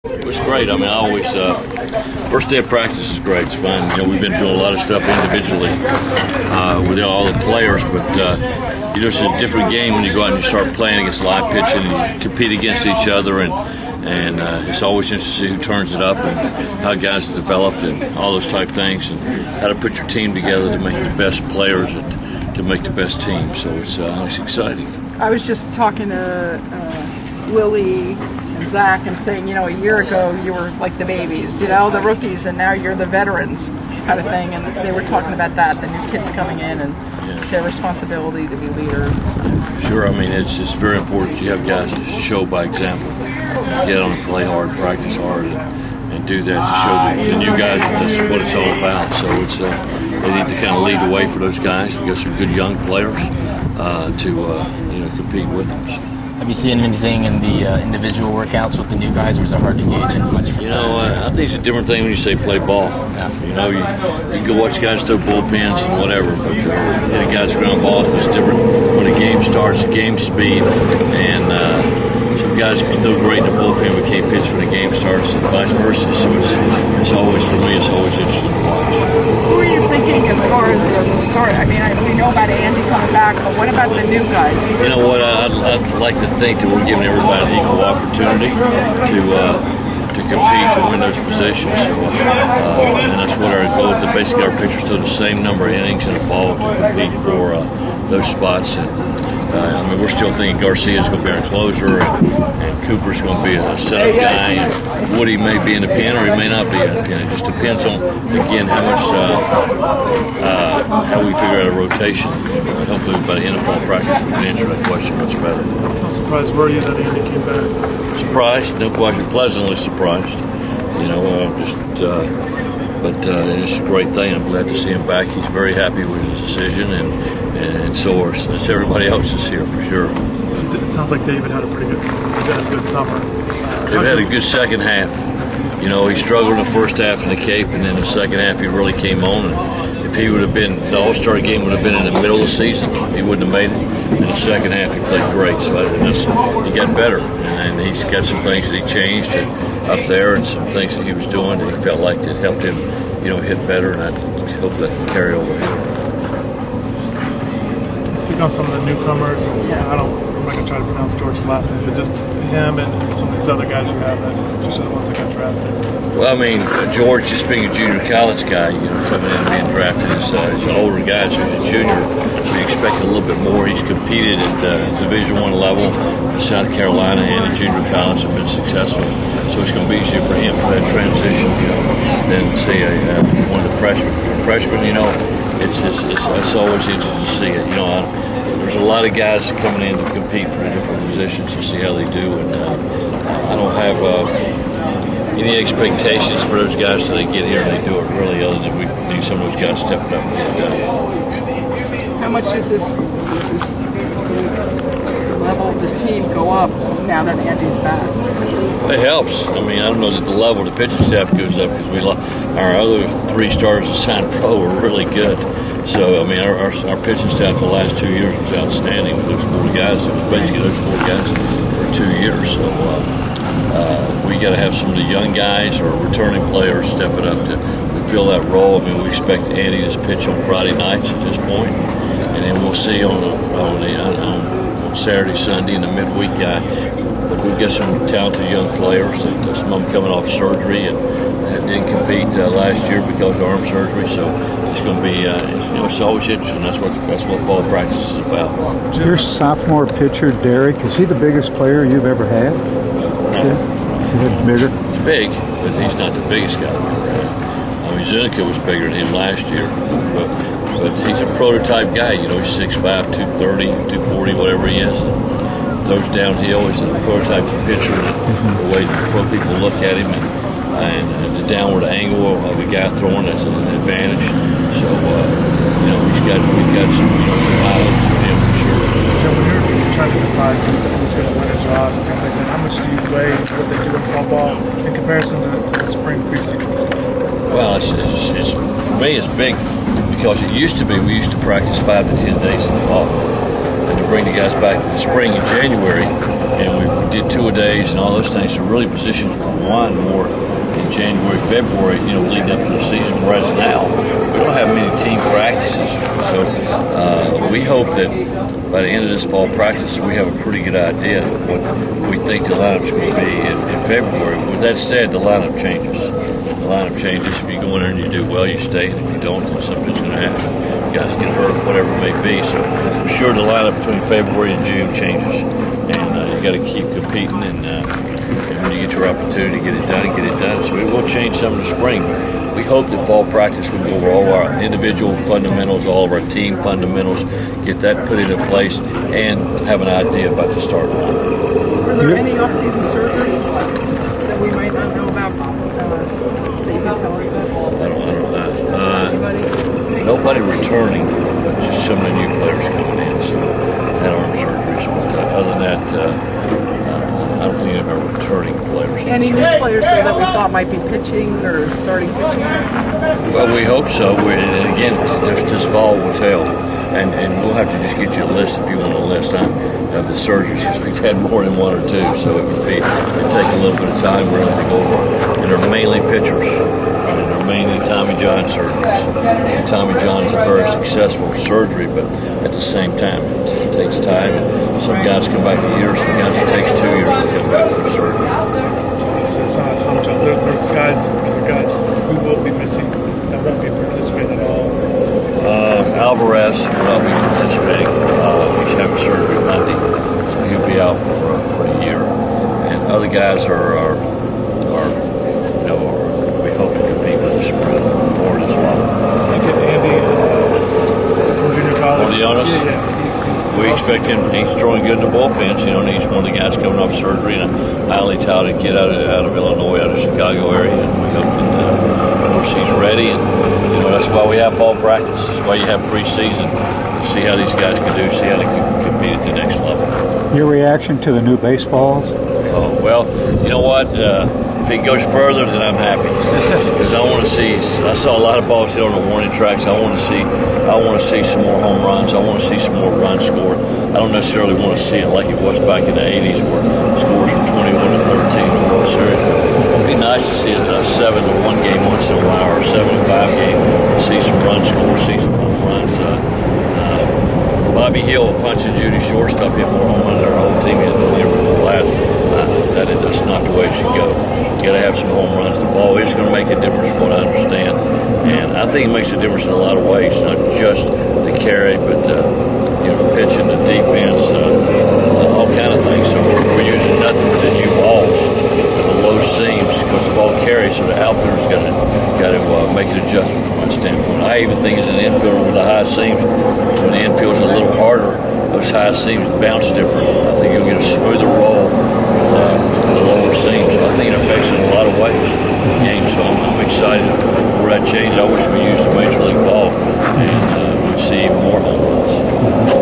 It was great. I mean, I always first day of practice is great. It's fun. We've been doing a lot of stuff individually with all the players, but it's a different game when you go out and you start playing against live pitching and you compete against each other, and it's always interesting to see who turns it up and how guys are developed and all those type things, and how to put your team together to make the best players to make the best team. So it's exciting. I was just talking to Willie and Zach and saying, a year ago you were like the babies, the rookies, and now you're the veterans kind of thing. And they were talking about that, the new kids coming in and their responsibility to be leaders and stuff. Sure, I mean, it's very important. You have guys that show by example, get on and play hard, practice hard, and do that to show the new guys that that's what it's all about. So they need to kind of lead the way for those guys. We got some good young players to compete with them. Have you seen anything in the individual workouts with the new guys, or is it hard to gauge it much? I think it's a different thing when you say play ball. Yeah. You can go watch guys throw bullpens and whatever, but hitting guys ground balls is different when the game starts, game speed, and some guys can still great in the bullpen but can't pitch when the game starts, and vice versa. So it's always, for me, it's always interesting to watch. Who are you thinking as far as the start? I mean, we know about Andy coming back, but what about the new guys? You know what? I'd like to think that we're giving everybody an equal opportunity to compete, to win those positions. So, and that's what our goal is. Basically, our pitchers do the same number of innings in the fall to compete for those spots. And we're still thinking Garcia's going to be our closer, and Cooper's going to be a setup guy, and Woody may be in the pen or he may not be in the pen. It just depends on, again, how much how we figure out a rotation. Hopefully, by the end of fall practice, we can answer that question much better. How surprised were you that Andy came back? Surprised, no question, pleasantly surprised. But it's a great thing. I'm glad to see him back. He's very happy with his decision, and so are everybody else is here for sure. It sounds like David had a good summer. They've had a good second half. He struggled in the first half in the Cape, and then the second half he really came on. And if he would have been, the All-Star game would have been in the middle of the season, he wouldn't have made it. In the second half he played great, so he got better, and he's got some things that he changed up there, and some things that he was doing that he felt like that helped him, hit better, and hopefully that can carry over here. Speak on some of the newcomers, and I'm not going to try to pronounce George's last name, but just him and some of these other guys you have, especially the ones that got drafted. Well, George, just being a junior college guy, coming in and being drafted, he's an older guy, so he's a junior, so you expect a little bit more. He's competed at Division I level in South Carolina and in junior college and been successful, so it's going to be easier for him for that transition, than say one of the freshmen. For a freshman, it's always interesting to see it. There's a lot of guys coming in to compete for the different positions to see how they do, and I don't have any expectations for those guys till they get here and they do it really, other than we need some of those guys stepping up and getting it done. How much does this level of this team go up now that Andy's back? It helps. I don't know that the level of the pitching staff goes up because our other three starters assigned pro were really good. So, our pitching staff the last 2 years was outstanding with those 4 guys. It was basically those 4 guys for 2 years. So, we got to have some of the young guys or returning players stepping up to fill that role. We expect Andy to pitch on Friday nights at this point, and then we'll see on Saturday, Sunday, and the midweek guy. But we've got some talented young players. Some of them coming off surgery and didn't compete last year because of arm surgery. So it's going to be it's always interesting. That's what fall practice is about. Your sophomore pitcher, Derek, is he the biggest player you've ever had? No. Bigger? He's big, but he's not the biggest guy I've ever had. Zunica was bigger than him last year, but he's a prototype guy. He's 6'5", 230, 240, whatever he is. And throws downhill. He's a prototype pitcher. The way people look at him and the downward angle of the guy throwing, that's an advantage. So we've got some high hopes for him for sure. Jim, when you're trying to decide who's going to win a job and things like that, how much do you weigh what they do in fall ball in comparison to the spring preseason stuff? Well, it's for me, it's big because it used to be we used to practice 5 to 10 days in the fall, and to bring the guys back in the spring in January. and we did two-a-days and all those things. So really positions were won more in January, February, leading up to the season. Whereas now we don't have many team practices. So we hope that by the end of this fall practice, we have a pretty good idea of what we think the lineup's going to be in February. With that said, the lineup changes. The lineup changes. If you go in there and you do well, you stay. And if you don't, then something's going to happen. You guys get hurt, whatever it may be. So for sure, the lineup between February and June changes. And you got to keep competing. And when you get your opportunity to get it done, get it done. So it will change some in the spring. We hope that fall practice will go over all our individual fundamentals, all of our team fundamentals, get that put into place, and have an idea about the start line. Were there any off-season surgeries that we might not know about that you can tell us about? I don't know. Anybody? Nobody returning, but just some of the new players coming in. So had arm surgeries, but other than that, I don't think there are returning players. Any new players that we thought might be pitching or starting pitching? Well, we hope so. And again, this fall will tell. And we'll have to just get you a list if you want a list of the surgeries, because we've had more than one or two. So it'd take a little bit of time really to go over. And they're mainly pitchers. And they're mainly Tommy John surgeries. And Tommy John is a very successful surgery, but at the same time, it takes time. And some guys come back a year, some guys it takes 2 years to come back from surgery. So it's not Tommy John. There's other guys who will be missing that won't be participating at all. Alvarez will not be participating. He's having surgery Monday, so he'll be out for a year. And other guys are we hope to compete with the spring or this fall. You get Andy from junior college. Leonis? Yeah. We expect him. He's throwing good in the bullpens. And he's one of the guys coming off surgery and a highly touted kid out of Illinois, out of Chicago area. And we hope that of course he's ready. And that's why we have fall practice. That's why you have preseason to see how these guys can do, see how they can compete at the next level. Your reaction to the new baseballs? Oh well, you know what? If it goes further, then I'm happy because I want to see. I saw a lot of balls hit on the warning tracks. I want to see some more home runs. I want to see some more runs scored. I don't necessarily want to see it like it was back in the '80s, where scores from 21 to 13 in the World Series. It'd be nice to see a 7-1 game once in a while, or a 7-5 game. See some runs scored, see some home runs. Bobby Hill, punching Judy shortstop, hit more home runs than our whole team hit the year before last. That's not the way it should go. You got to have some home runs. The ball is going to make a difference, from what I understand, and I think it makes a difference in a lot of ways, not just the carry, but the pitching, the defense, all kind of things. So we're using nothing but the new balls, the low seams, because the ball carries, so the outfielder's got to make an adjustment from that standpoint. I even think as an infielder with the high seams, when the infield's a little harder, those high seams bounce different. I think you'll get a smoother roll with the lower seams. So I think it affects it in a lot of ways the game. So I'm excited for that change. I wish we used a major league ball and we'd see more home runs.